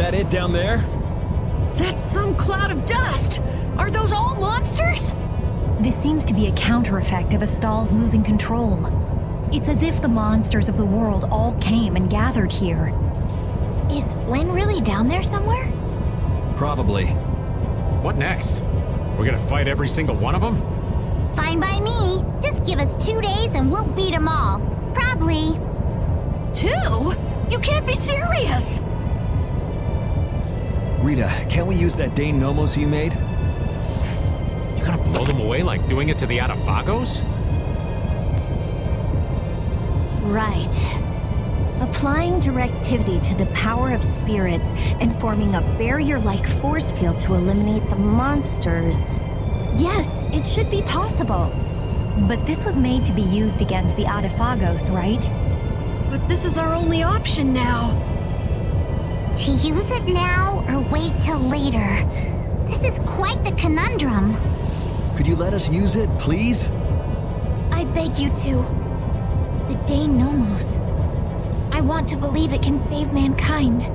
that it down there? That's some cloud of dust! Are those all monsters? This seems to be a counter effect of Astal's losing control. It's as if the monsters of the world all came and gathered here. Is Flynn really down there somewhere? Probably. What next? We're gonna fight every single one of them? Fine by me. Just give us 2 days and we'll beat them all. Probably. 2? You can't be serious! Rita, can't we use that Dane Nomos you made? You gonna blow them away like doing it to the Atafagos? Right. Applying directivity to the power of spirits and forming a barrier-like force field to eliminate the monsters. Yes, it should be possible. But this was made to be used against the Atafagos, right? But this is our only option now. To use it now or wait till later? This is quite the conundrum. Could you let us use it, please? I beg you to. The Dane Nomos. I want to believe it can save mankind.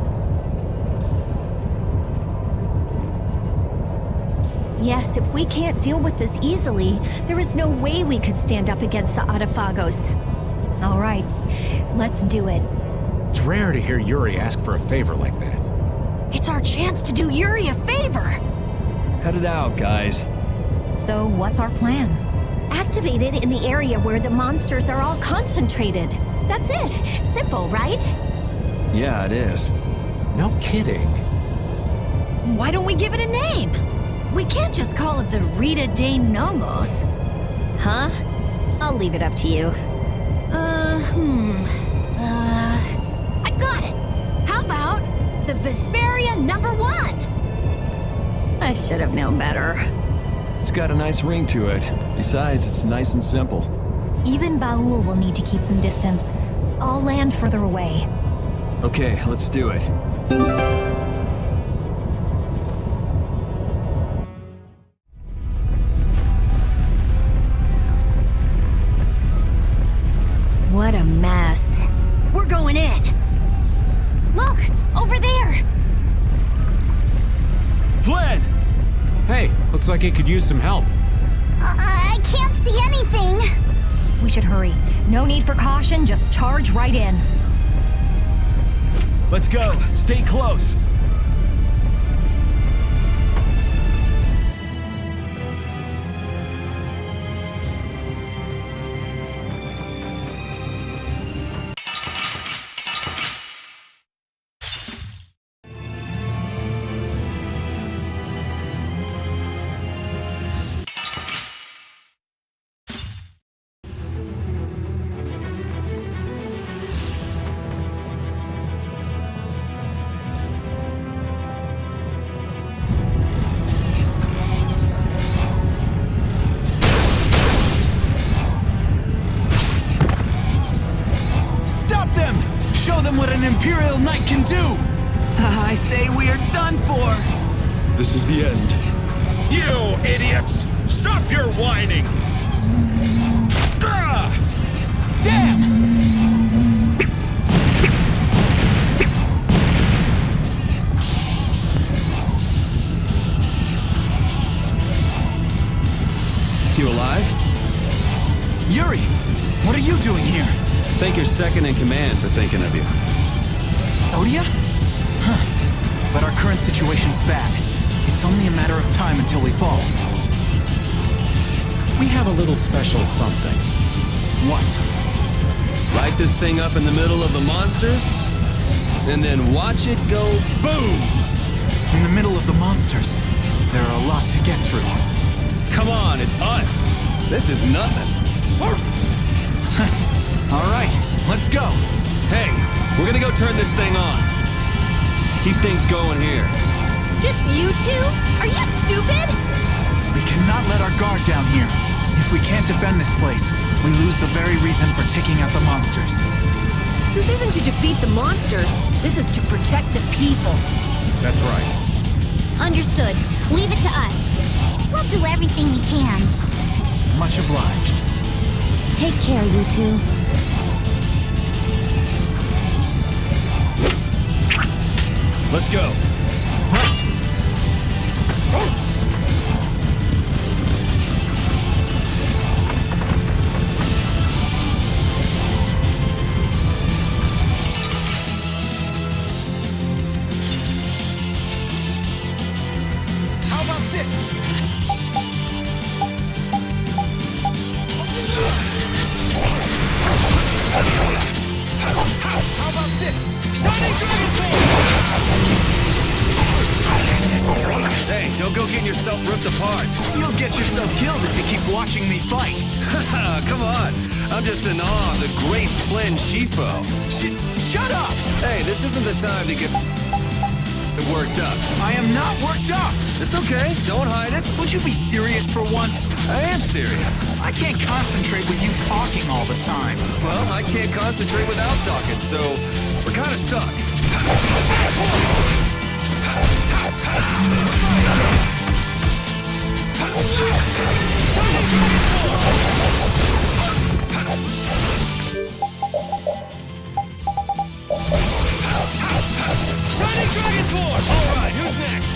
Yes, if we can't deal with this easily, there is no way we could stand up against the Atafagos. All right, let's do it. It's rare to hear Yuri ask for a favor like that. It's our chance to do Yuri a favor! Cut it out, guys. So, what's our plan? Activate it in the area where the monsters are all concentrated. That's it. Simple, right? Yeah, it is. No kidding. Why don't we give it a name? We can't just call it the Rita Dane Nomos. Huh? I'll leave it up to you. I got it! How about the Vesperia #1? I should have known better. It's got a nice ring to it. Besides, it's nice and simple. Even Baul will need to keep some distance. I'll land further away. Okay, let's do it. What a mess. We're going in! Look! Over there! Flynn! Hey, looks like he could use some help. I can't see anything! We should hurry. No need for caution, just charge right in. Let's go. Stay close. What an Imperial Knight can do! I say we are done for! This is the end. You idiots! Stop your whining! Damn! You alive? Yuri, what are you doing here? Thank your second in command for thinking of you. Sodia? Huh. But our current situation's bad. It's only a matter of time until we fall. We have a little special something. What? Light this thing up in the middle of the monsters, and then watch it go boom! In the middle of the monsters. There are a lot to get through. Come on, it's us! This is nothing. All right, let's go. Hey, we're gonna go turn this thing on. Keep things going here. Just you two? Are you stupid? We cannot let our guard down here. If we can't defend this place, we lose the very reason for taking out the monsters. This isn't to defeat the monsters. This is to protect the people. That's right. Understood. Leave it to us. We'll do everything we can. Much obliged. Take care, you two. Let's go. Right. How about this? How about this? Hey, don't go getting yourself ripped apart. You'll get yourself killed if you keep watching me fight. Come on. I'm just in awe of the great Flynn Shifo. Shut up! Hey, this isn't the time to get worked up. I am not worked up! It's okay. Don't hide it. Would you be serious for once? I am serious. I can't concentrate with you talking all the time. Well, I can't concentrate without talking, so we're kind of stuck. Alright, who's next?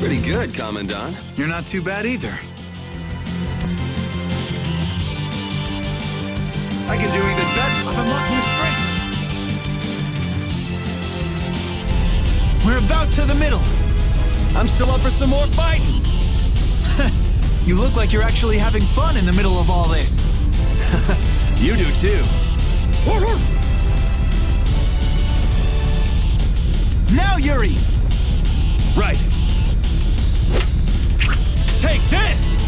Pretty good, Commandant. You're not too bad either. I can do even better. I've unlocked new strength. We're about to the middle. I'm still up for some more fighting. You look like you're actually having fun in the middle of all this. You do too. Now, Yuri! Right. Take this!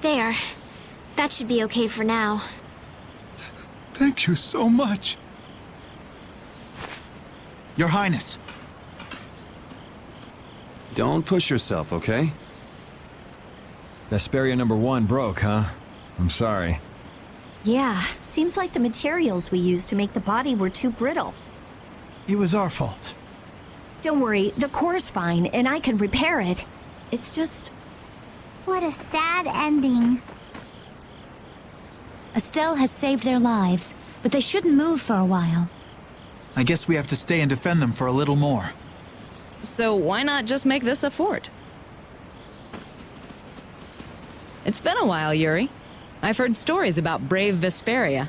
There. That should be okay for now. Thank you so much. Your Highness. Don't push yourself, okay? Vesperia #1 broke, huh? I'm sorry. Yeah, seems like the materials we used to make the body were too brittle. It was our fault. Don't worry, the core's fine, and I can repair it. It's just... What a sad ending. Estelle has saved their lives, but they shouldn't move for a while. I guess we have to stay and defend them for a little more. So why not just make this a fort? It's been a while, Yuri. I've heard stories about brave Vesperia.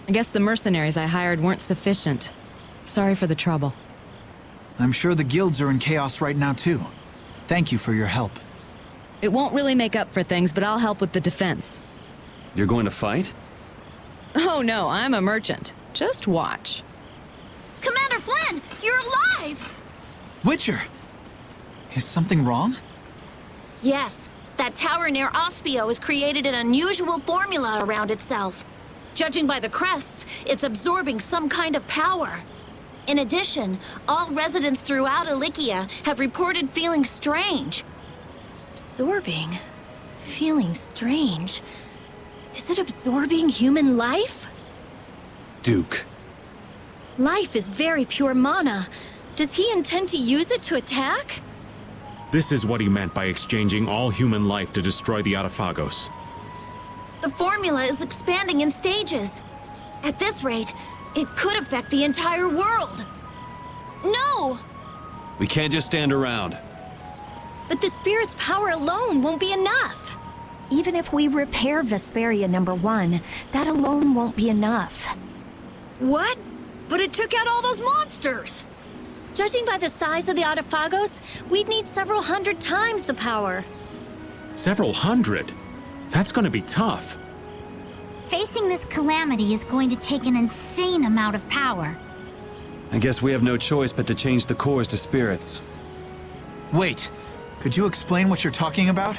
I guess the mercenaries I hired weren't sufficient. Sorry for the trouble. I'm sure the guilds are in chaos right now, too. Thank you for your help. It won't really make up for things, but I'll help with the defense. You're going to fight? Oh no, I'm a merchant. Just watch. Commander Flynn, you're alive! Witcher! Is something wrong? Yes, that tower near Ospio has created an unusual formula around itself. Judging by the crests, it's absorbing some kind of power. In addition, all residents throughout Alicia have reported feeling strange. Absorbing? Feeling strange? Is it absorbing human life? Duke. Life is very pure mana. Does he intend to use it to attack? This is what he meant by exchanging all human life to destroy the Artifagos. The formula is expanding in stages. At this rate, it could affect the entire world. No! We can't just stand around. But the spirit's power alone won't be enough. Even if we repair Vesperia #1, that alone won't be enough. What? But it took out all those monsters! Judging by the size of the Artifagos, we'd need several hundred times the power. Several hundred? That's gonna be tough. Facing this calamity is going to take an insane amount of power. I guess we have no choice but to change the cores to spirits. Wait, could you explain what you're talking about?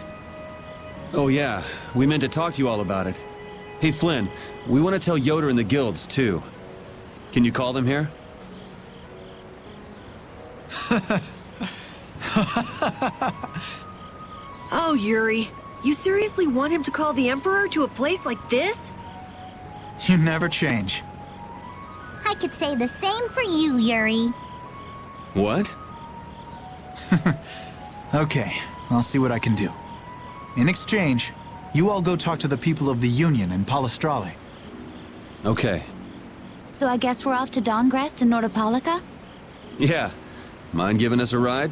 Oh yeah, we meant to talk to you all about it. Hey Flynn, we want to tell Yoder and the guilds too. Can you call them here? Oh, Yuri. You seriously want him to call the Emperor to a place like this? You never change. I could say the same for you, Yuri. What? Okay, I'll see what I can do. In exchange, you all go talk to the people of the Union in Palestrale. Okay. So I guess we're off to Dawngrest and Nordopolica? Yeah. Mind giving us a ride?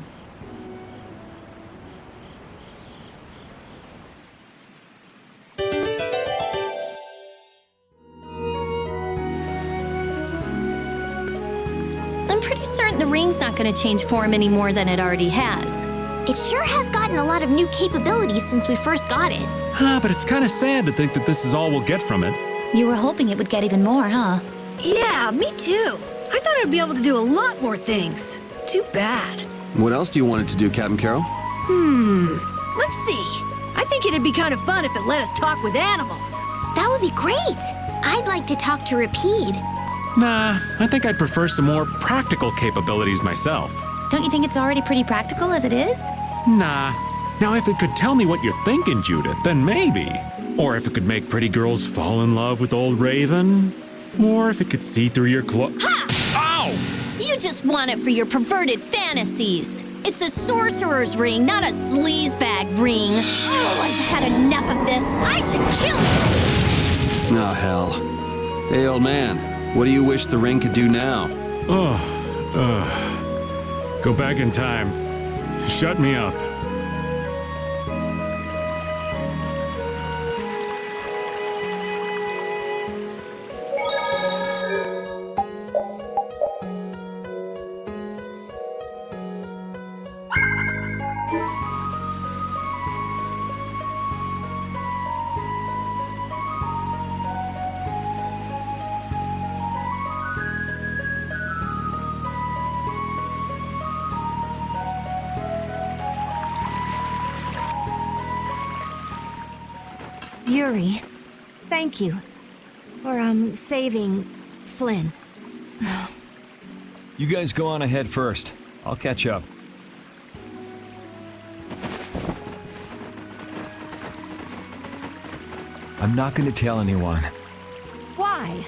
I'm pretty certain the ring's not going to change form any more than it already has. It sure has gotten a lot of new capabilities since we first got it. But it's kind of sad to think that this is all we'll get from it. You were hoping it would get even more, huh? Yeah, me too. I thought I'd be able to do a lot more things. Too bad. What else do you want it to do, Captain Carroll? Let's see. I think it'd be kind of fun if it let us talk with animals. That would be great. I'd like to talk to Rapide. Nah, I think I'd prefer some more practical capabilities myself. Don't you think it's already pretty practical as it is? Nah. Now, if it could tell me what you're thinking, Judith, then maybe. Or if it could make pretty girls fall in love with old Raven. Or if it could see through your Ow! You just want it for your perverted fantasies. It's a sorcerer's ring, not a sleazebag ring. Oh, I've had enough of this. I should kill you! Oh, hell. Hey, old man, what do you wish the ring could do now? Go back in time. Shut me up. Yuri, thank you for, saving Flynn. You guys go on ahead first. I'll catch up. I'm not going to tell anyone, Why?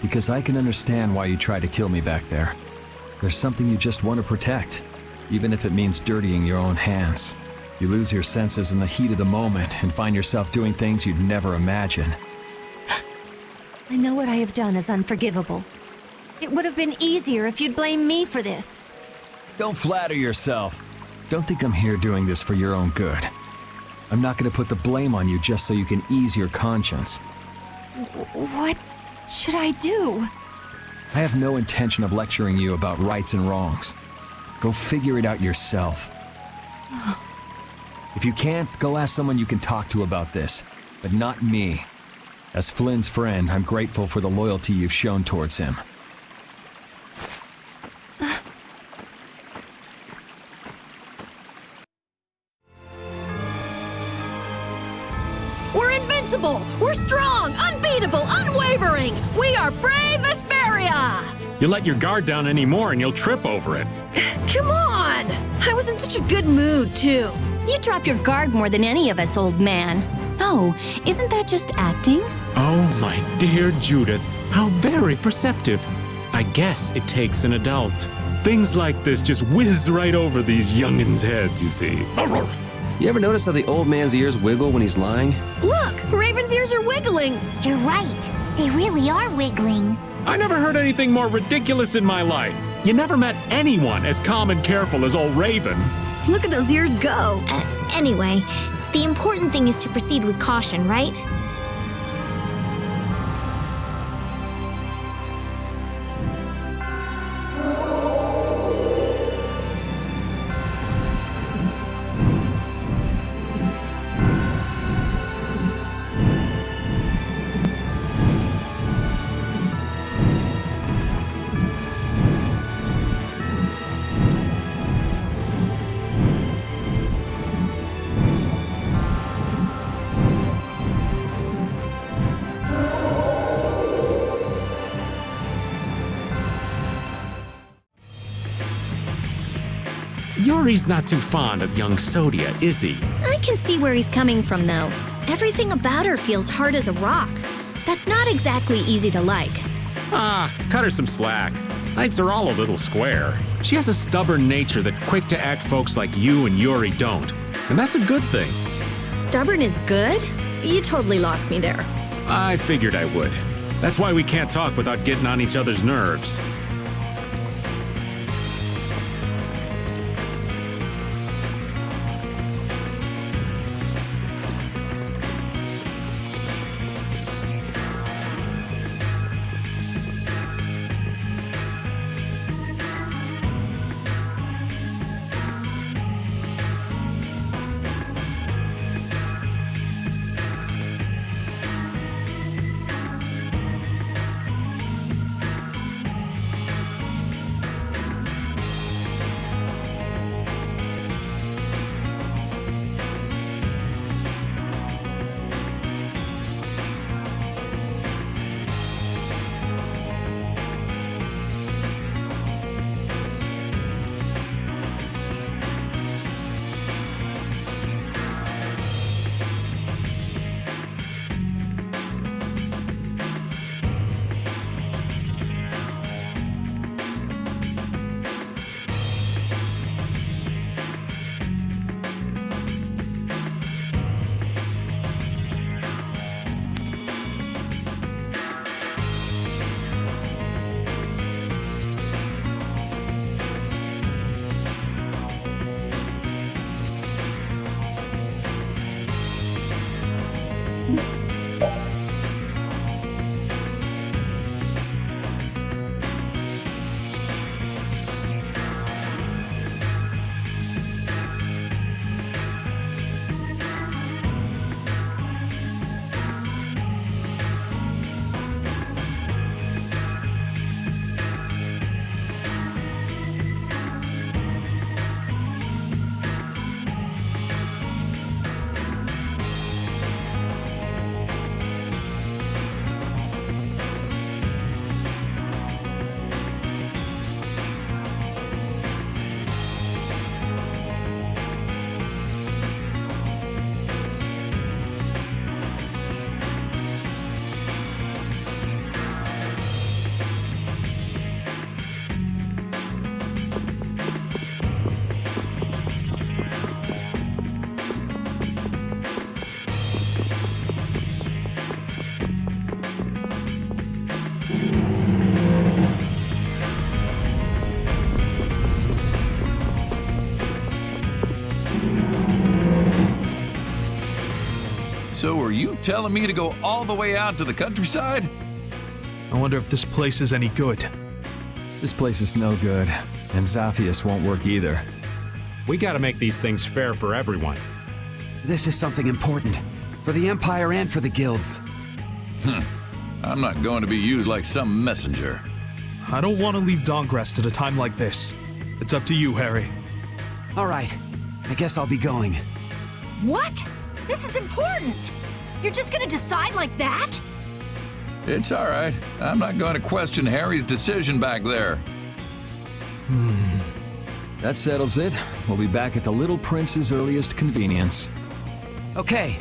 because I can understand why you tried to kill me back there. There's something you just want to protect, even if it means dirtying your own hands. You lose your senses in the heat of the moment and find yourself doing things you'd never imagine. I know what I have done is unforgivable. It would have been easier if you'd blame me for this. Don't flatter yourself. Don't think I'm here doing this for your own good. I'm not going to put the blame on you just so you can ease your conscience. What should I do? I have no intention of lecturing you about rights and wrongs. Go figure it out yourself. If you can't, go ask someone you can talk to about this, but not me. As Flynn's friend, I'm grateful for the loyalty you've shown towards him. We're invincible! We're strong! Unbeatable! Unwavering! We are brave Vesperia! You let your guard down anymore and you'll trip over it. Come on! I was in such a good mood, too. You drop your guard more than any of us, old man. Oh, isn't that just acting? Oh, my dear Judith, how very perceptive. I guess it takes an adult. Things like this just whiz right over these youngins' heads, you see. You ever notice how the old man's ears wiggle when he's lying? Look! Raven's ears are wiggling! You're right. They really are wiggling. I never heard anything more ridiculous in my life. You never met anyone as calm and careful as old Raven. Look at those ears go! Anyway, the important thing is to proceed with caution, right? Yuri's not too fond of young Sodia, is he? I can see where he's coming from, though. Everything about her feels hard as a rock. That's not exactly easy to like. Cut her some slack. Knights are all a little square. She has a stubborn nature that quick-to-act folks like you and Yuri don't. And that's a good thing. Stubborn is good? You totally lost me there. I figured I would. That's why we can't talk without getting on each other's nerves. So are you telling me to go all the way out to the countryside? I wonder if this place is any good. This place is no good, and Zaphius won't work either. We gotta make these things fair for everyone. This is something important. For the Empire and for the guilds. I'm not going to be used like some messenger. I don't want to leave Dawngrest at a time like this. It's up to you, Harry. All right. I guess I'll be going. What? This is important! You're just gonna decide like that? It's all right. I'm not going to question Harry's decision back there. That settles it. We'll be back at the Little Prince's earliest convenience. Okay.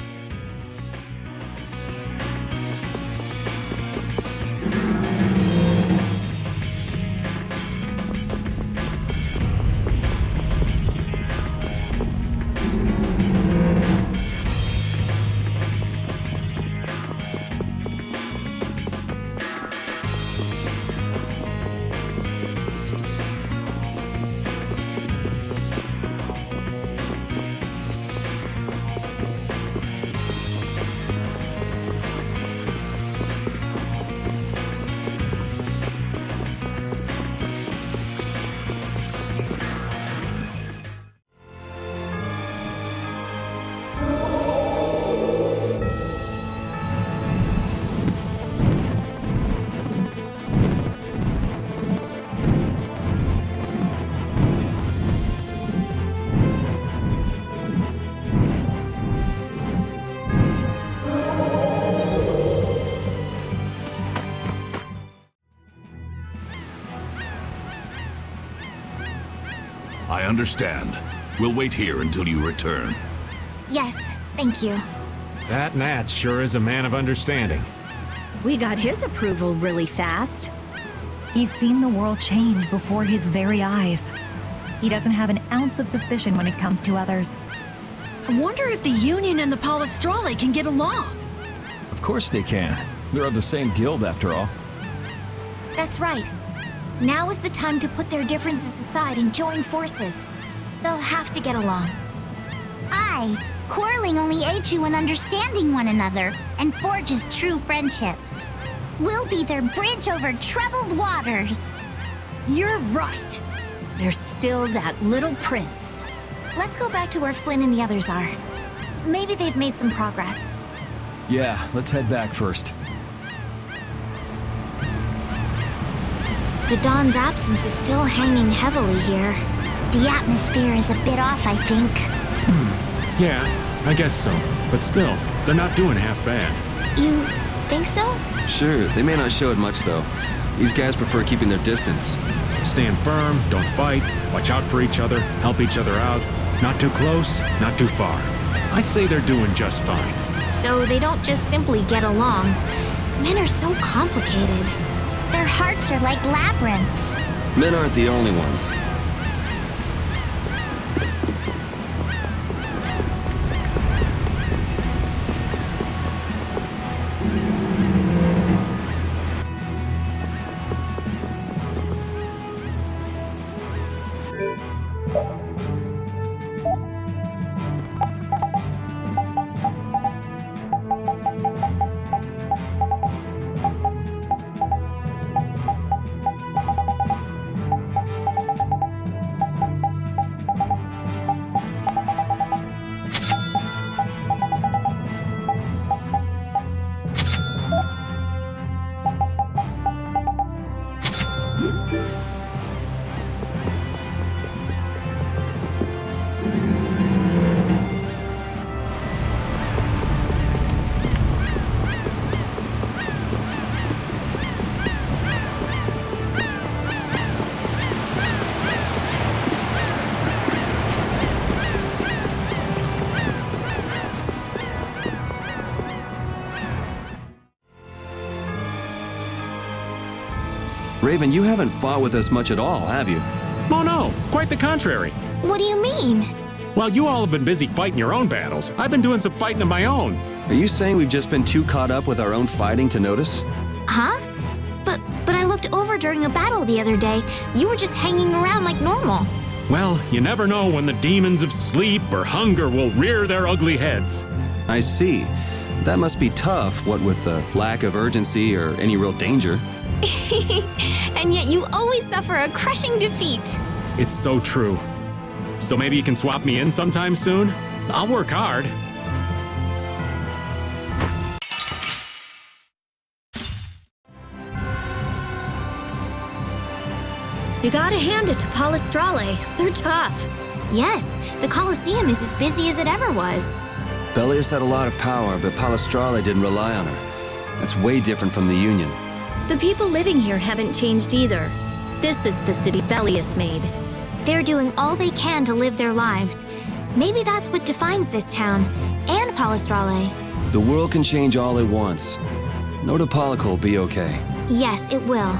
I understand. We'll wait here until you return. Yes, thank you. That Nat sure is a man of understanding. We got his approval really fast. He's seen the world change before his very eyes. He doesn't have an ounce of suspicion when it comes to others. I wonder if the Union and the Palestrale can get along. Of course they can. They're of the same guild, after all. That's right. Now is the time to put their differences aside and join forces. They'll have to get along. Aye, quarreling only aids you in understanding one another and forges true friendships. We'll be their bridge over troubled waters. You're right. There's still that little prince. Let's go back to where Flynn and the others are. Maybe they've made some progress. Yeah, let's head back first. The Dawn's absence is still hanging heavily here. The atmosphere is a bit off, I think. Yeah, I guess so. But still, they're not doing half bad. You think so? Sure, they may not show it much though. These guys prefer keeping their distance. Stand firm, don't fight, watch out for each other, help each other out. Not too close, not too far. I'd say they're doing just fine. So they don't just simply get along. Men are so complicated. Their hearts are like labyrinths. Men aren't the only ones. Raven, you haven't fought with us much at all, have you? Oh no, quite the contrary. What do you mean? While you all have been busy fighting your own battles, I've been doing some fighting of my own. Are you saying we've just been too caught up with our own fighting to notice? Huh? But I looked over during a battle the other day. You were just hanging around like normal. Well, you never know when the demons of sleep or hunger will rear their ugly heads. I see. That must be tough, what with the lack of urgency or any real danger. And yet you always suffer a crushing defeat. It's so true. So maybe you can swap me in sometime soon? I'll work hard. You gotta hand it to Palestrale. They're tough. Yes, the Colosseum is as busy as it ever was. Bellius had a lot of power, but Palestrale didn't rely on her. That's way different from the Union. The people living here haven't changed either. This is the city Bellius made. They're doing all they can to live their lives. Maybe that's what defines this town, and Palestrale. The world can change all at once. Notopolica will be okay. Yes, it will.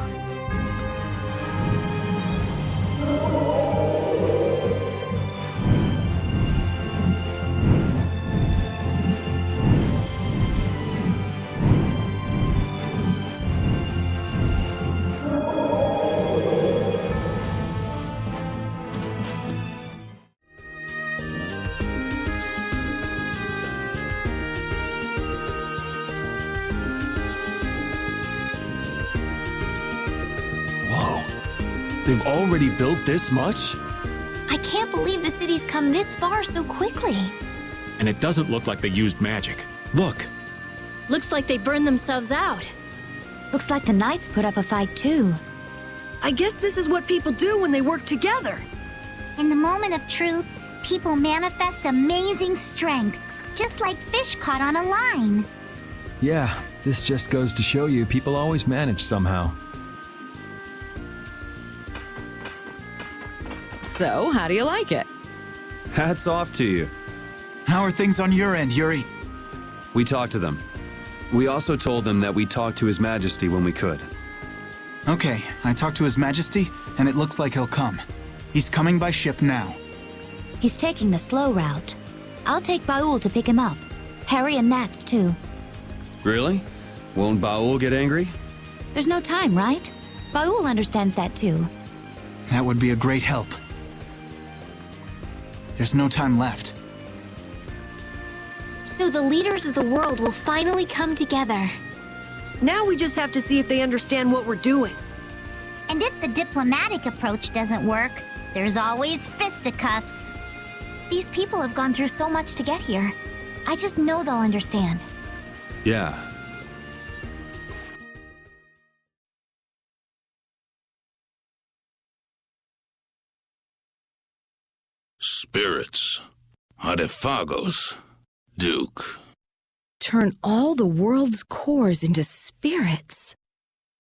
They've already built this much? I can't believe the city's come this far so quickly. And it doesn't look like they used magic. Look. Looks like they burned themselves out. Looks like the Knights put up a fight too. I guess this is what people do when they work together. In the moment of truth, people manifest amazing strength, just like fish caught on a line. Yeah, this just goes to show you people always manage somehow. So, how do you like it? Hats off to you. How are things on your end, Yuri? We talked to them. We also told them that we'd talk to His Majesty when we could. Okay, I talked to His Majesty, and it looks like he'll come. He's coming by ship now. He's taking the slow route. I'll take Baul to pick him up. Harry and Nats, too. Really? Won't Baul get angry? There's no time, right? Baul understands that, too. That would be a great help. There's no time left. So the leaders of the world will finally come together. Now we just have to see if they understand what we're doing. And if the diplomatic approach doesn't work, there's always fisticuffs. These people have gone through so much to get here. I just know they'll understand. Yeah. Spirits. Adefagos. Duke. Turn all the world's cores into spirits.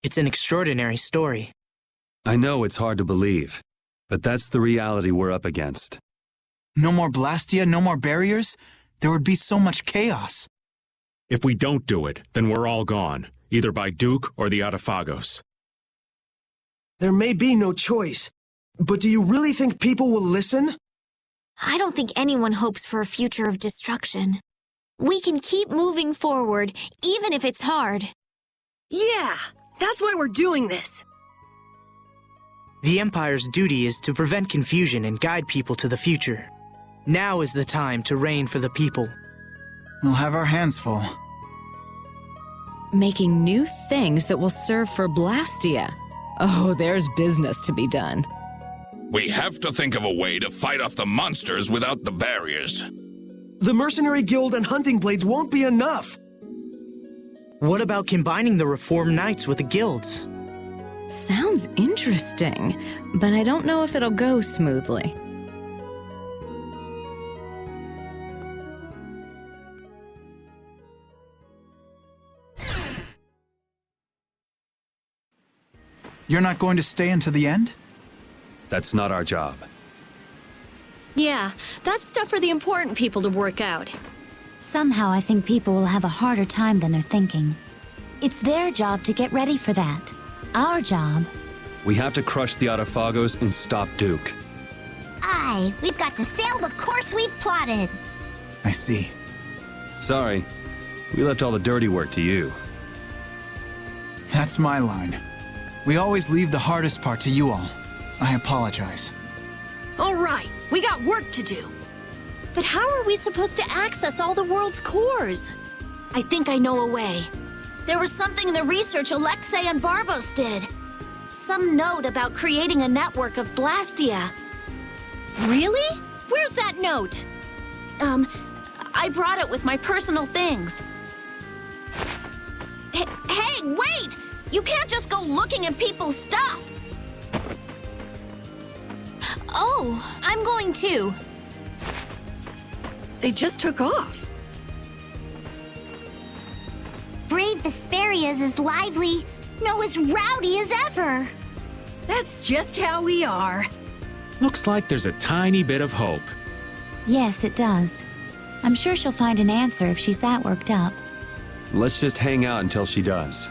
It's an extraordinary story. I know it's hard to believe, but that's the reality we're up against. No more Blastia, no more barriers? There would be so much chaos. If we don't do it, then we're all gone, either by Duke or the Adefagos. There may be no choice, but do you really think people will listen? I don't think anyone hopes for a future of destruction. We can keep moving forward, even if it's hard. Yeah, that's why we're doing this. The Empire's duty is to prevent confusion and guide people to the future. Now is the time to reign for the people. We'll have our hands full. Making new things that will serve for Blastia. Oh, there's business to be done. We have to think of a way to fight off the monsters without the barriers. The Mercenary Guild and Hunting Blades won't be enough. What about combining the Reformed Knights with the guilds? Sounds interesting, but I don't know if it'll go smoothly. You're not going to stay until the end? That's not our job. Yeah, that's stuff for the important people to work out. Somehow I think people will have a harder time than they're thinking. It's their job to get ready for that. Our job... We have to crush the Adefagos and stop Duke. Aye, we've got to sail the course we've plotted. I see. Sorry, we left all the dirty work to you. That's my line. We always leave the hardest part to you all. I apologize. All right, we got work to do. But how are we supposed to access all the world's cores? I think I know a way. There was something in the research Alexei and Barbos did. Some note about creating a network of Blastia. Really? Where's that note? I brought it with my personal things. Hey, wait! You can't just go looking at people's stuff! Oh, I'm going too. They just took off. Brave Vesperia is as lively, no, as rowdy as ever. That's just how we are. Looks like there's a tiny bit of hope. Yes, it does. I'm sure she'll find an answer if she's that worked up. Let's just hang out until she does.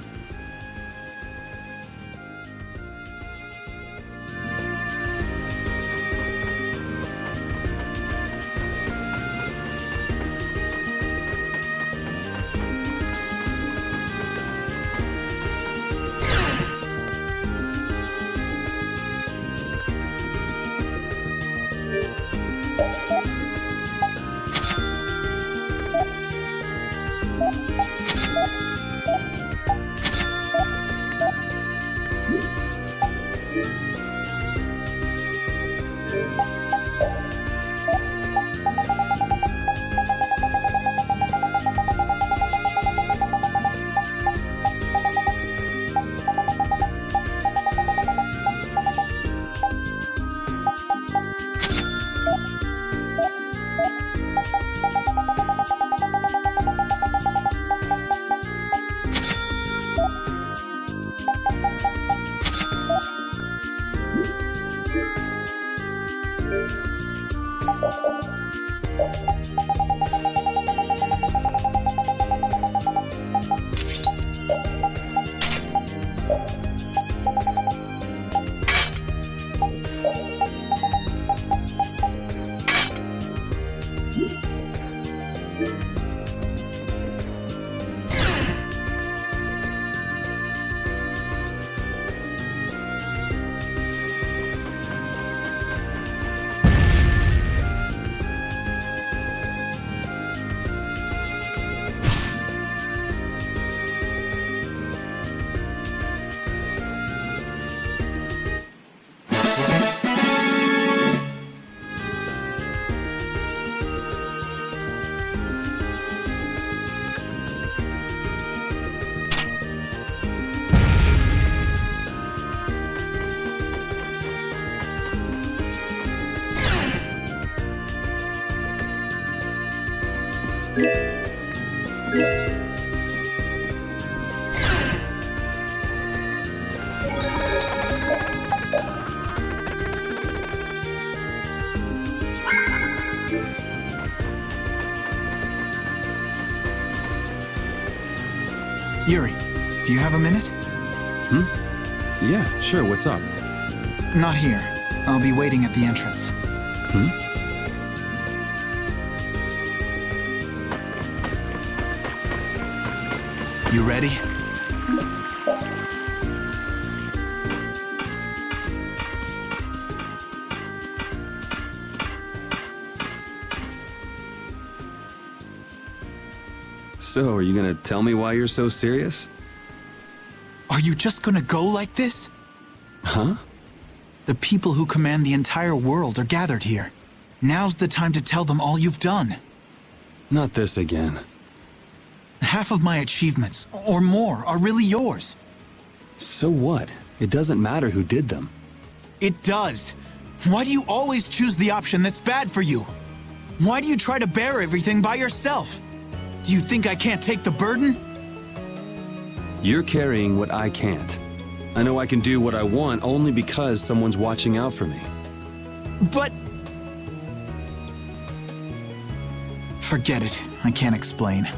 Yuri, do you have a minute? Yeah, sure, what's up? Not here. I'll be waiting at the entrance. You ready? So, are you gonna tell me why you're so serious? Are you just gonna go like this? Huh? The people who command the entire world are gathered here. Now's the time to tell them all you've done. Not this again. Half of my achievements, or more, are really yours. So what? It doesn't matter who did them. It does. Why do you always choose the option that's bad for you? Why do you try to bear everything by yourself? Do you think I can't take the burden? You're carrying what I can't. I know I can do what I want only because someone's watching out for me. But... Forget it. I can't explain.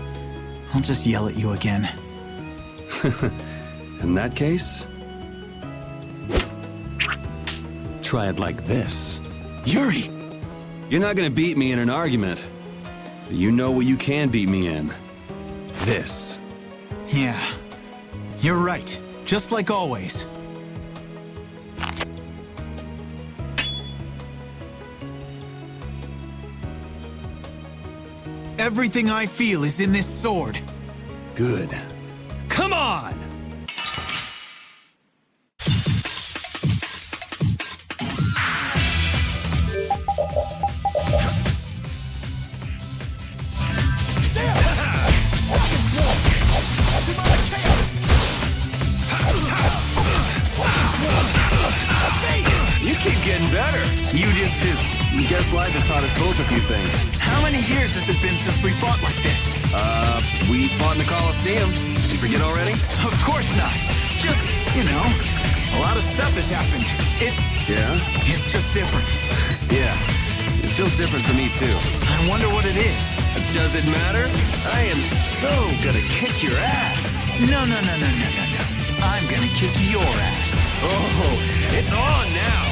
I'll just yell at you again. In that case... try it like this. Yuri! You're not gonna beat me in an argument. But you know what you can beat me in. This. Yeah. You're right. Just like always. Everything I feel is in this sword. Good. Come on! You keep getting better. You did too. Guess life has taught us both a few things. How many years has it been since we fought like this? We fought in the Coliseum. Did you forget already? Of course not. Just, a lot of stuff has happened. It's just different. Yeah. It feels different for me too. I wonder what it is. Does it matter? I am so gonna kick your ass. No. I'm gonna kick your ass. Oh, it's on now.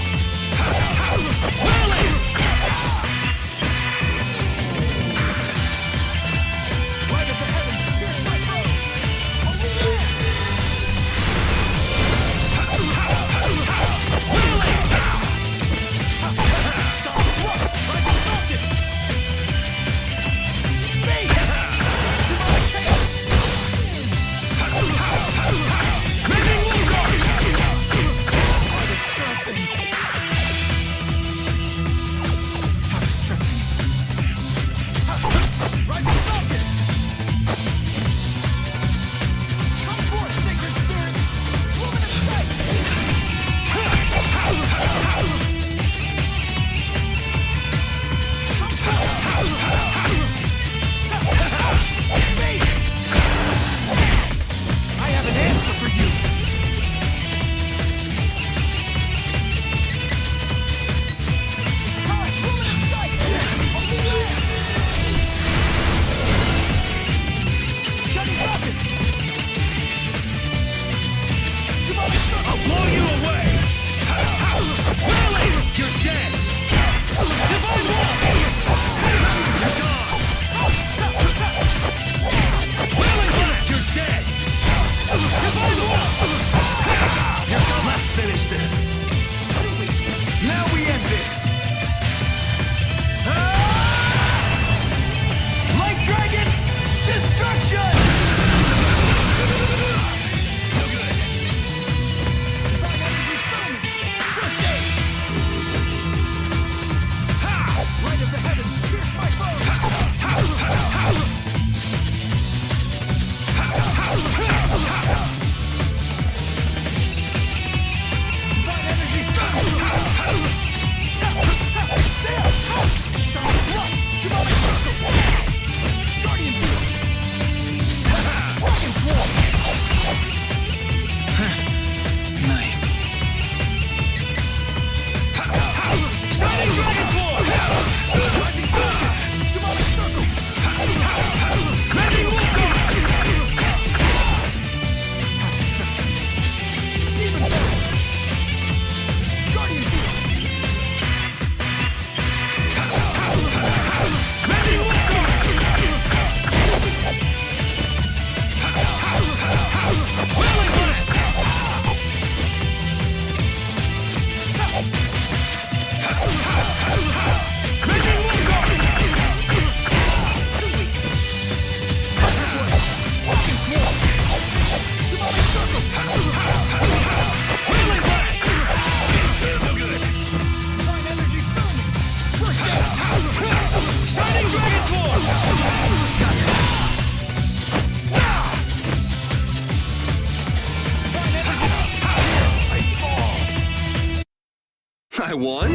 I won?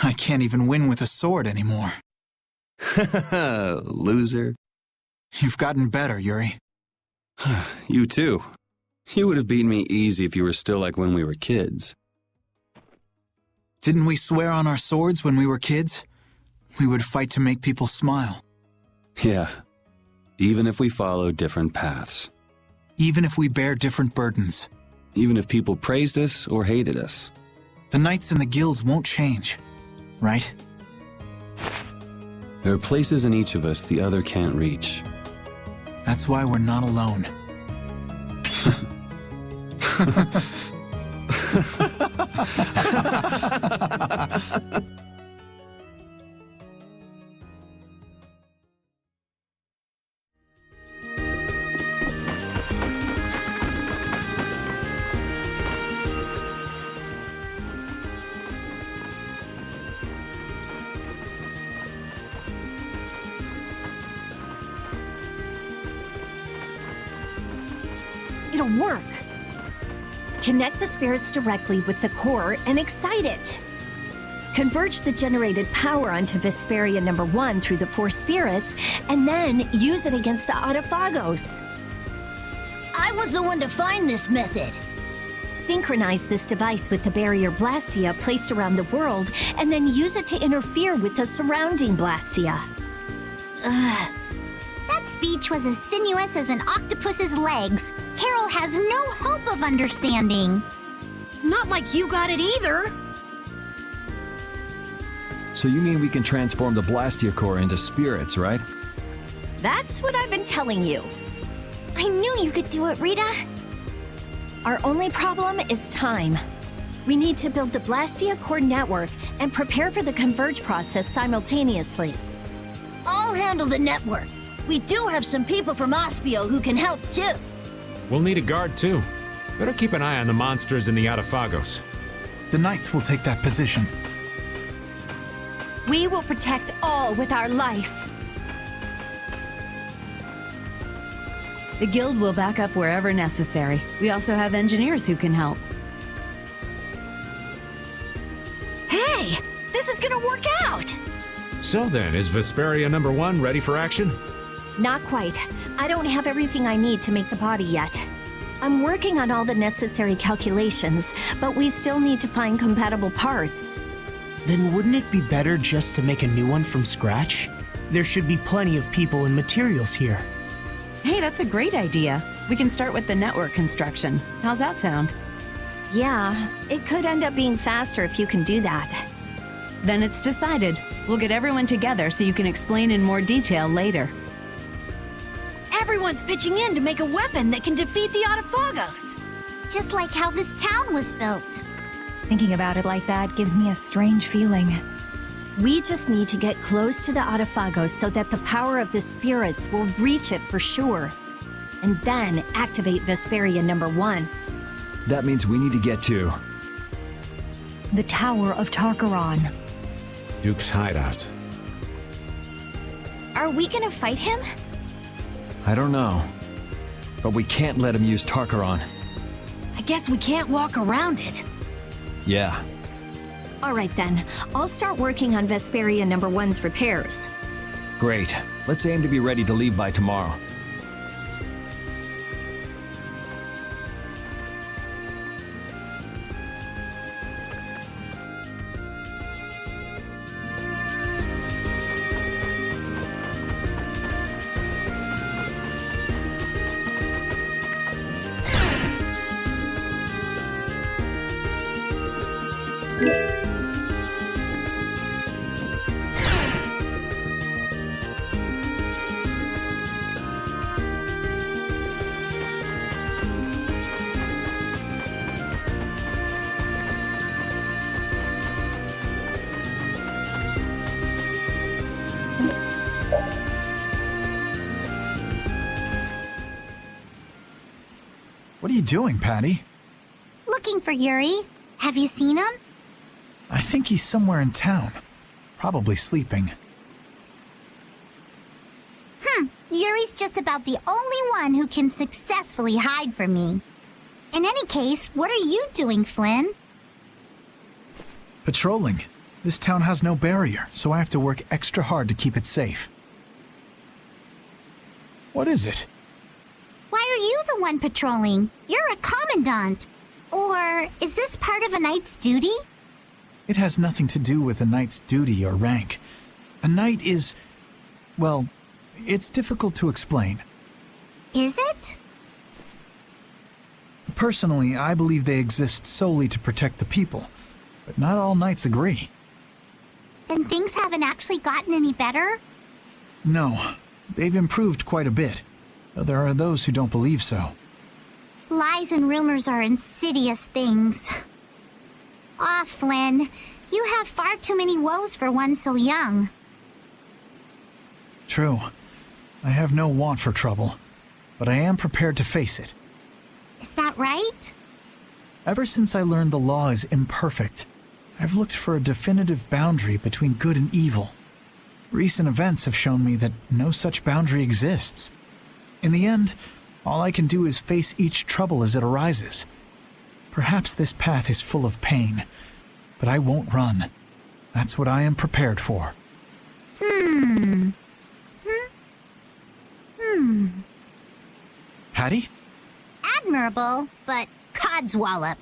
I can't even win with a sword anymore. Loser. You've gotten better, Yuri. You too. You would have beaten me easy if you were still like when we were kids. Didn't we swear on our swords when we were kids? We would fight to make people smile. Yeah. Even if we follow different paths. Even if we bear different burdens. Even if people praised us or hated us. The knights and the guilds won't change, right? There are places in each of us the other can't reach. That's why we're not alone. It'll work. Connect the spirits directly with the core and excite it. Converge the generated power onto Vesperia number 1 through the 4 spirits, and then use it against the Autophagos. I was the one to find this method. Synchronize this device with the barrier Blastia placed around the world, and then use it to interfere with the surrounding Blastia. That speech was as sinuous as an octopus's legs. Carol has no hope of understanding. Not like you got it either. So you mean we can transform the Blastia core into spirits, right? That's what I've been telling you. I knew you could do it, Rita. Our only problem is time. We need to build the Blastia core network and prepare for the Converge process simultaneously. I'll handle the network. We do have some people from Ospio who can help too. We'll need a guard, too. Better keep an eye on the monsters in the Autophagos. The Knights will take that position. We will protect all with our life. The guild will back up wherever necessary. We also have engineers who can help. Hey, this is gonna work out. So then, is Vesperia number 1 ready for action? Not quite. I don't have everything I need to make the body yet. I'm working on all the necessary calculations, but we still need to find compatible parts. Then wouldn't it be better just to make a new one from scratch? There should be plenty of people and materials here. Hey, that's a great idea. We can start with the network construction. How's that sound? Yeah, it could end up being faster if you can do that. Then it's decided. We'll get everyone together so you can explain in more detail later. Everyone's pitching in to make a weapon that can defeat the Autophagos. Just like how this town was built. Thinking about it like that gives me a strange feeling. We just need to get close to the Autophagos so that the power of the spirits will reach it for sure. And then activate Vesperia number 1. That means we need to get to The Tower of Tarkaron. Duke's hideout. Are we gonna fight him? I don't know. But we can't let him use Tarkaron. I guess we can't walk around it. Yeah. All right then, I'll start working on Vesperia number 1's repairs. Great. Let's aim to be ready to leave by tomorrow. What are you doing, Patty? Looking for Yuri. Have you seen him? I think he's somewhere in town. Probably sleeping. Yuri's just about the only one who can successfully hide from me. In any case, what are you doing, Flynn? Patrolling. This town has no barrier, so I have to work extra hard to keep it safe. What is it? Why are you the one patrolling? You're a commandant. Or is this part of a knight's duty? It has nothing to do with a knight's duty or rank. A knight is... well, it's difficult to explain. Is it? Personally, I believe they exist solely to protect the people, but not all knights agree. Then things haven't actually gotten any better? No, they've improved quite a bit, though there are those who don't believe so. Lies and rumors are insidious things. Aw, Flynn. You have far too many woes for one so young. True. I have no want for trouble, but I am prepared to face it. Is that right? Ever since I learned the law is imperfect, I've looked for a definitive boundary between good and evil. Recent events have shown me that no such boundary exists. In the end, all I can do is face each trouble as it arises. Perhaps this path is full of pain, but I won't run. That's what I am prepared for. Hattie? Admirable, but codswallop.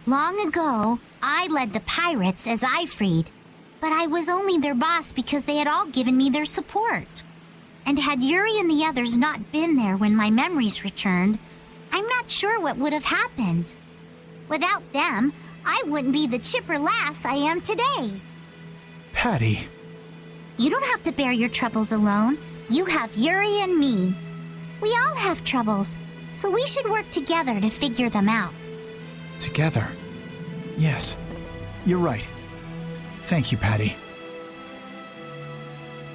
Long ago, I led the pirates as I freed, but I was only their boss because they had all given me their support. And had Yuri and the others not been there when my memories returned, I'm not sure what would have happened. Without them, I wouldn't be the chipper lass I am today. Patty. You don't have to bear your troubles alone. You have Yuri and me. We all have troubles, so we should work together to figure them out. Together. Yes, you're right. Thank you, Patty.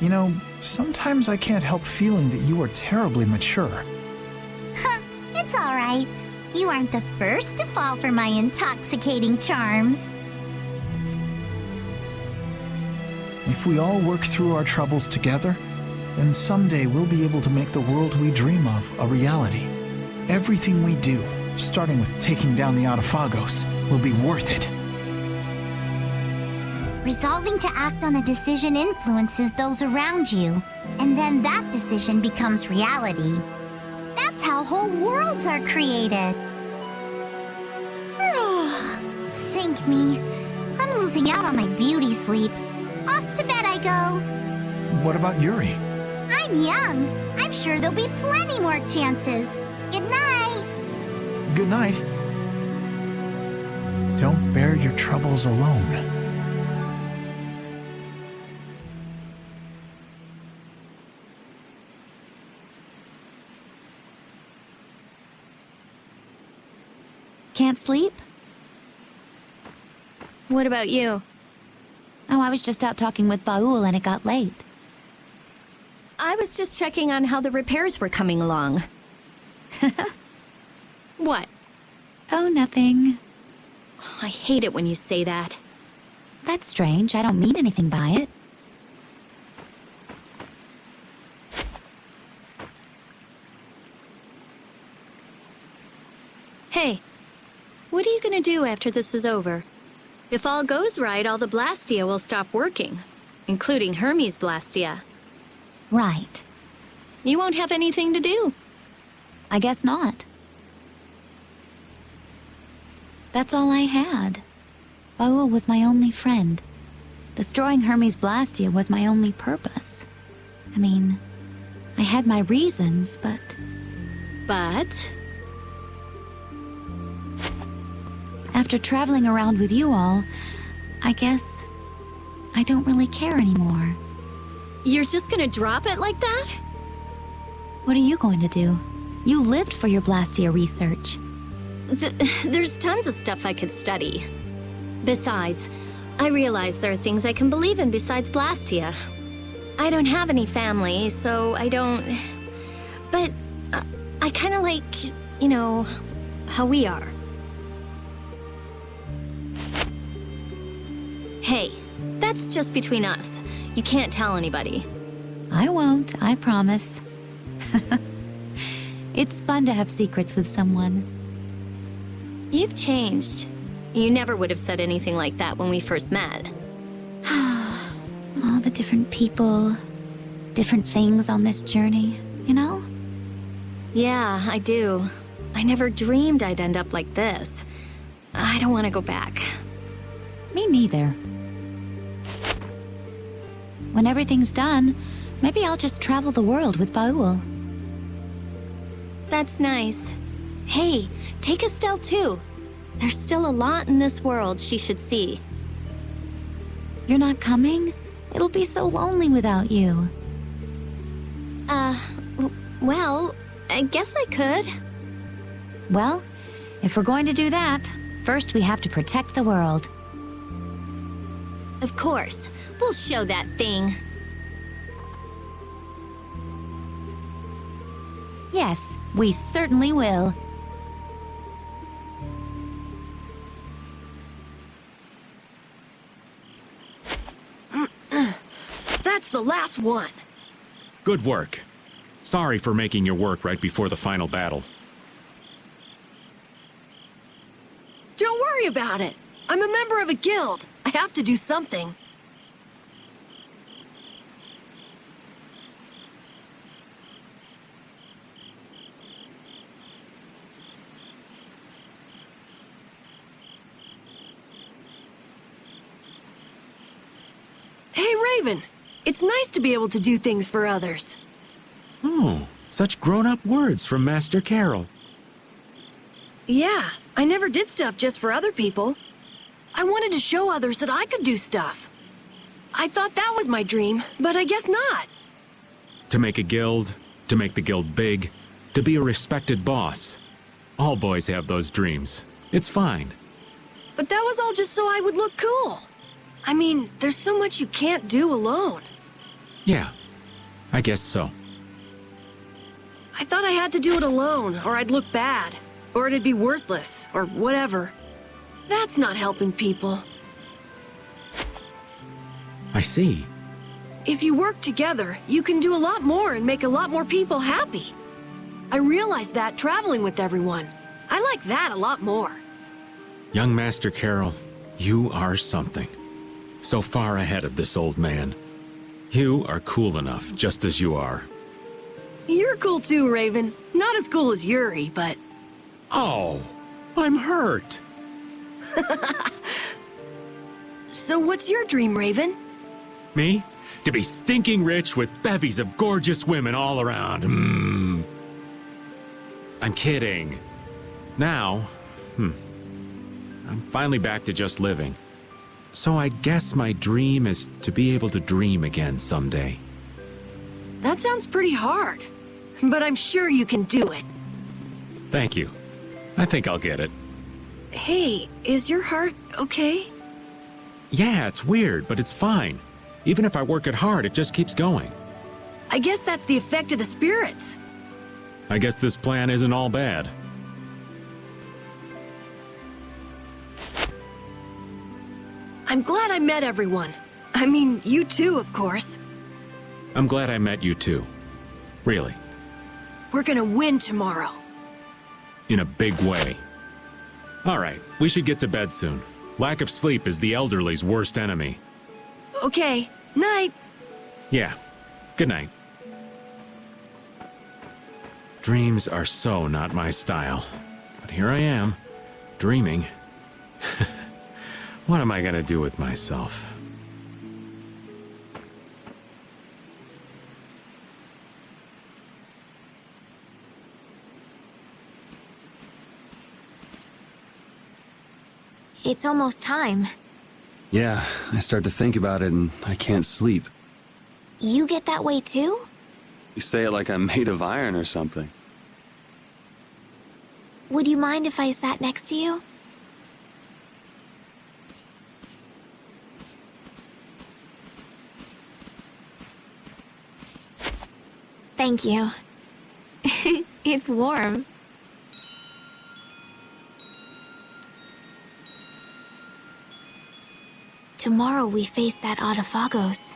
You know, sometimes I can't help feeling that you are terribly mature. It's all right. You aren't the first to fall for my intoxicating charms. If we all work through our troubles together, then someday we'll be able to make the world we dream of a reality. Everything we do, starting with taking down the Autophagos, will be worth it. Resolving to act on a decision influences those around you, and then that decision becomes reality. That's how whole worlds are created. Sink me. I'm losing out on my beauty sleep. Off to bed I go. What about Yuri? I'm young. I'm sure there'll be plenty more chances. Good night. Good night. Don't bear your troubles alone. Can't sleep? What about you? Oh, I was just out talking with Baul and it got late. I was just checking on how the repairs were coming along. What? Oh, nothing. I hate it when you say that. That's strange. I don't mean anything by it. Hey, what are you gonna do after this is over? If all goes right, all the Blastia will stop working, including Hermes' Blastia. Right. You won't have anything to do. I guess not. That's all I had. Baul was my only friend. Destroying Hermes' Blastia was my only purpose. I mean, I had my reasons, but... But? After traveling around with you all, I guess I don't really care anymore. You're just gonna drop it like that? What are you going to do? You lived for your Blastia research. There's tons of stuff I could study. Besides, I realize there are things I can believe in besides Blastia. I don't have any family, so I don't... But I kind of like, you know, how we are. Hey, that's just between us. You can't tell anybody. I won't, I promise. It's fun to have secrets with someone. You've changed. You never would have said anything like that when we first met. All the different people, different things on this journey, you know? Yeah, I do. I never dreamed I'd end up like this. I don't want to go back. Me neither. When everything's done, maybe I'll just travel the world with Baul. That's nice. Hey, take Estelle too. There's still a lot in this world she should see. You're not coming? It'll be so lonely without you. Well, I guess I could. Well, if we're going to do that, first we have to protect the world. Of course. We'll show that thing. Yes, we certainly will. That's the last one. Good work. Sorry for making your work right before the final battle. Don't worry about it. I'm a member of a guild. I have to do something. Hey, Raven. It's nice to be able to do things for others. Oh, such grown-up words from Master Carol. Yeah, I never did stuff just for other people. I wanted to show others that I could do stuff. I thought that was my dream, but I guess not. To make a guild, to make the guild big, to be a respected boss. All boys have those dreams. It's fine. But that was all just so I would look cool. I mean, there's so much you can't do alone. Yeah, I guess so. I thought I had to do it alone, or I'd look bad, or it'd be worthless, or whatever. That's not helping people. I see. If you work together, you can do a lot more and make a lot more people happy. I realized that traveling with everyone. I like that a lot more. Young Master Carol, you are something. So far ahead of this old man. You are cool enough, just as you are. You're cool too, Raven. Not as cool as Yuri, but... Oh, I'm hurt. So what's your dream, Raven? Me? To be stinking rich with bevies of gorgeous women all around. I'm kidding. Now, I'm finally back to just living. So I guess my dream is to be able to dream again someday. That sounds pretty hard, but I'm sure you can do it. Thank you. I think I'll get it. Hey, is your heart okay? Yeah, it's weird, but it's fine. Even if I work it hard, it just keeps going. I guess that's the effect of the spirits. I guess this plan isn't all bad. I'm glad I met everyone. I mean, you too, of course. I'm glad I met you too. Really. We're gonna win tomorrow. In a big way. All right, we should get to bed soon. Lack of sleep is the elderly's worst enemy. Okay, night. Yeah, good night. Dreams are so not my style. But here I am, dreaming. What am I gonna do with myself? It's almost time. Yeah, I start to think about it and I can't sleep. You get that way too? You say it like I'm made of iron or something. Would you mind if I sat next to you? Thank you. It's warm. Tomorrow we face that Autophagos.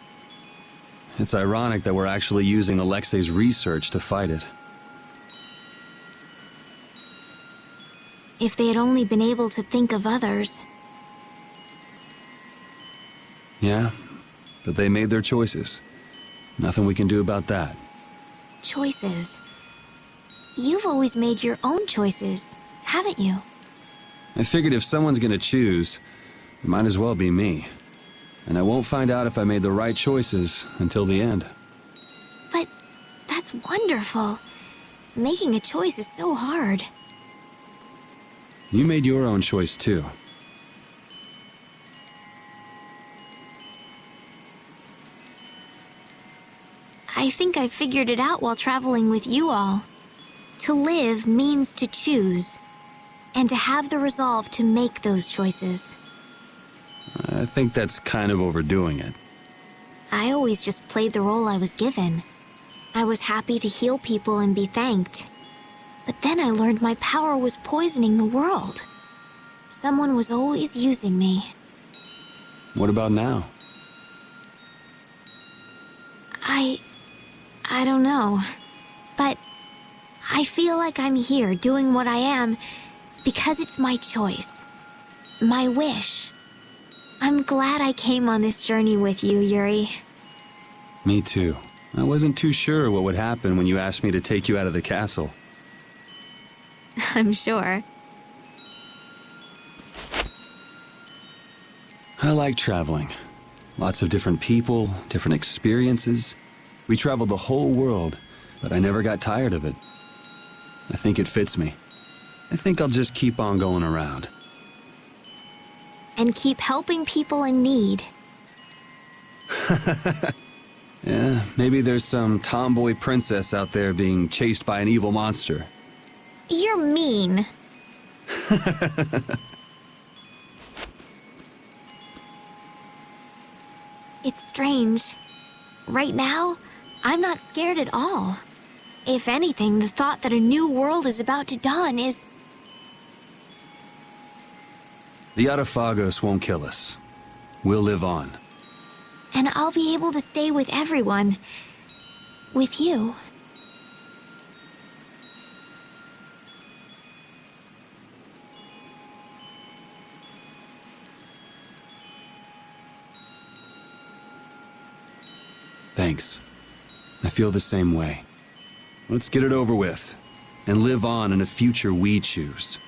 It's ironic that we're actually using Alexei's research to fight it. If they had only been able to think of others. Yeah, but they made their choices. Nothing we can do about that. Choices. You've always made your own choices, haven't you? I figured if someone's gonna choose, it might as well be me. And I won't find out if I made the right choices until the end. But that's wonderful. Making a choice is so hard. You made your own choice too. I think I figured it out while traveling with you all. To live means to choose, and to have the resolve to make those choices. I think that's kind of overdoing it. I always just played the role I was given. I was happy to heal people and be thanked. But then I learned my power was poisoning the world. Someone was always using me. What about now? I don't know. But I feel like I'm here doing what I am because it's my choice. My wish. I'm glad I came on this journey with you, Yuri. Me too. I wasn't too sure what would happen when you asked me to take you out of the castle. I'm sure. I like traveling. Lots of different people, different experiences. We traveled the whole world, but I never got tired of it. I think it fits me. I think I'll just keep on going around. And keep helping people in need. Yeah, maybe there's some tomboy princess out there being chased by an evil monster. You're mean. It's strange. Right now, I'm not scared at all. If anything, the thought that a new world is about to dawn is... The Autophagos won't kill us. We'll live on. And I'll be able to stay with everyone. With you. Thanks. I feel the same way. Let's get it over with, and live on in a future we choose.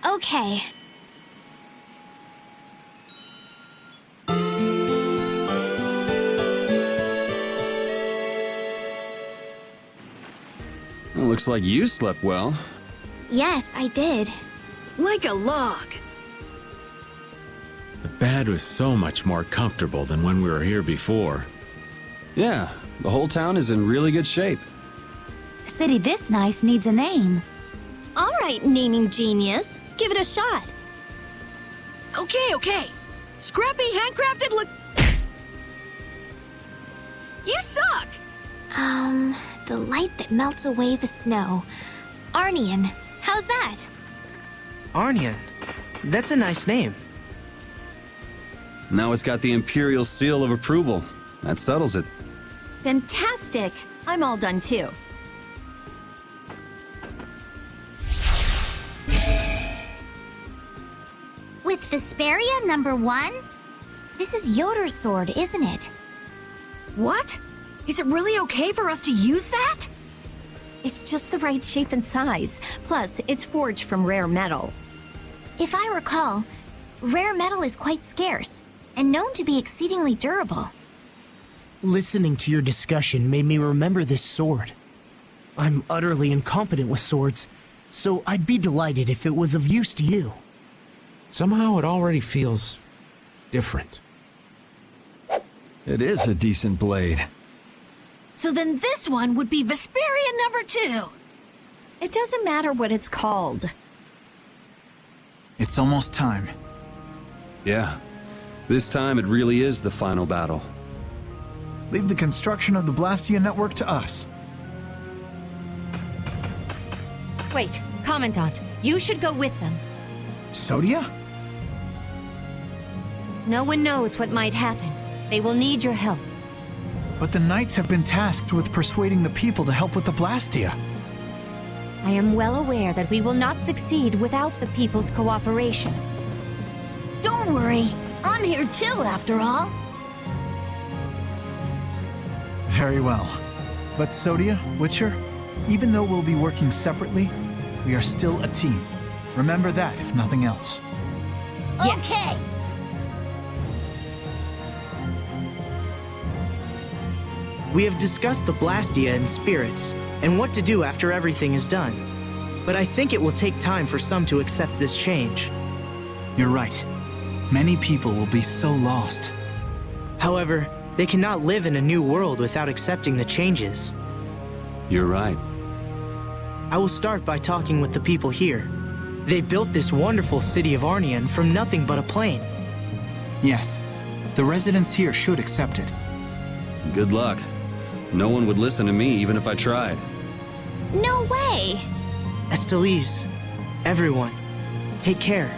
Okay. Well, looks like you slept well. Yes, I did. Like a log. The bed was so much more comfortable than when we were here before. Yeah, the whole town is in really good shape. A city this nice needs a name. All right, naming genius. Give it a shot. Okay. Scrappy, handcrafted, look... You suck! The light that melts away the snow. Arnian, how's that? Arnian? That's a nice name. Now it's got the Imperial seal of approval. That settles it. Fantastic. I'm all done too. With Vesperia #1? This is Yoder's sword, isn't it? What? Is it really okay for us to use that? It's just the right shape and size. Plus, it's forged from rare metal. If I recall, rare metal is quite scarce, and known to be exceedingly durable. Listening to your discussion made me remember this sword. I'm utterly incompetent with swords, so I'd be delighted if it was of use to you. Somehow it already feels different. It is a decent blade. So then this one would be Vesperia #2. It doesn't matter what it's called. It's almost time. Yeah, this time it really is the final battle. Leave the construction of the Blastia network to us. Wait, Commandant, you should go with them. Sodia? No one knows what might happen. They will need your help. But the Knights have been tasked with persuading the people to help with the Blastia. I am well aware that we will not succeed without the people's cooperation. Don't worry. I'm here too, after all. Very well. But Sodia, Witcher, even though we'll be working separately, we are still a team. Remember that, if nothing else. Okay. We have discussed the Blastia and spirits, and what to do after everything is done. But I think it will take time for some to accept this change. You're right. Many people will be so lost. However, they cannot live in a new world without accepting the changes. You're right. I will start by talking with the people here. They built this wonderful city of Arnian from nothing but a plain. Yes, the residents here should accept it. Good luck. No one would listen to me even if I tried. No way! Estelise, everyone, take care.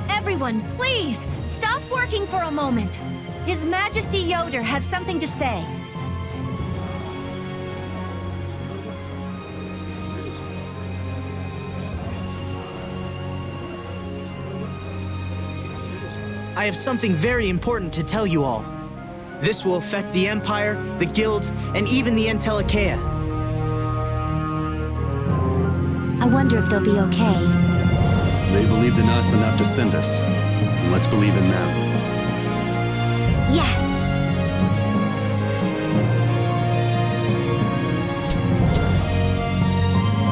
Everyone, please, stop working for a moment. His Majesty Yoder has something to say. I have something very important to tell you all. This will affect the Empire, the guilds, and even the Entelikeia. I wonder if they'll be okay. They believed in us enough to send us. And let's believe in them. Yes.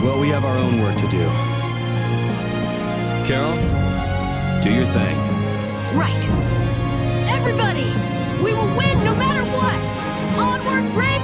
Well, we have our own work to do. Carol, do your thing. Right. Everybody, we will win no matter what! Onward, Brave!